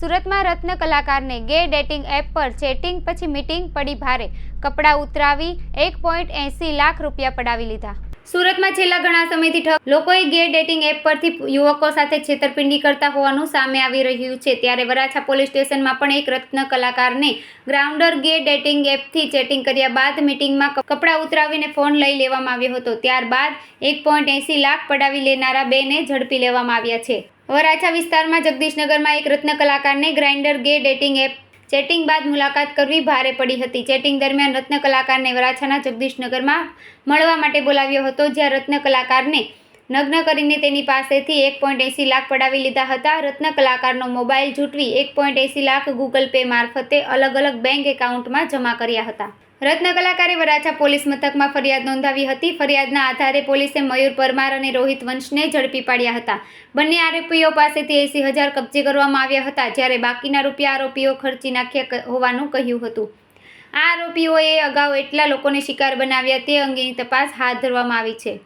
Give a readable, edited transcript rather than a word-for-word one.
સુરતમાં રત્ન કલાકારને ગે ડેટિંગ એપ પર ચેટિંગ પછી મીટિંગ પડી ભારે, કપડાં ઉતરાવી 1.80 લાખ રૂપિયા પડાવી લીધા। સુરતમાં છેલ્લા ઘણા સમયથી લોકોએ ગે ડેટિંગ એપ પરથી યુવકો સાથે છેતરપિંડી કરતા હોવાનું સામે આવી રહ્યું છે। ત્યારે વરાછા પોલીસ સ્ટેશનમાં પણ એક રત્ન કલાકારને ગ્રાઉન્ડર ગે ડેટિંગ એપથી ચેટિંગ કર્યા બાદ મીટિંગમાં કપડાં ઉતરાવીને ફોન લઈ લેવામાં આવ્યો હતો। ત્યારબાદ 1.80 લાખ પડાવી લેનારા બેને ઝડપી લેવામાં આવ્યા છે। વરાછા વિસ્તારમાં જગદીશનગરમાં એક રત્ન કલાકારને ગ્રાઇન્ડર ગે ડેટિંગ એપ ચેટિંગ બાદ મુલાકાત કરવી ભારે પડી હતી। ચેટિંગ દરમિયાન રત્ન કલાકારને વરાછાના જગદીશનગરમાં મળવા માટે બોલાવ્યો હતો, જ્યાં રત્ન કલાકારને નગ્ન કરીને તેની પાસેથી 1.80 લાખ પડાવી લીધા હતા। રત્ન કલાકારનો મોબાઈલ ઝૂંટવી 1.80 લાખ ગૂગલ પે મારફતે અલગ અલગ બેંક એકાઉન્ટમાં જમા કર્યા હતા। રત્ન કલાકારે વરાછા પોલીસ મથકમાં ફરિયાદ નોંધાવી હતી। ફરિયાદના આધારે પોલીસે મયુર પરમાર અને રોહિત વંશને ઝડપી પાડ્યા હતા। બંને આરોપીઓ પાસેથી 80,000 કબજે કરવામાં આવ્યા હતા, જ્યારે બાકીના રૂપિયા આરોપીઓ ખર્ચી નાખ્યા હોવાનું કહ્યું હતું। આ આરોપીઓએ અગાઉ એટલા લોકોને શિકાર બનાવ્યા તે અંગેની તપાસ હાથ ધરવામાં આવી છે।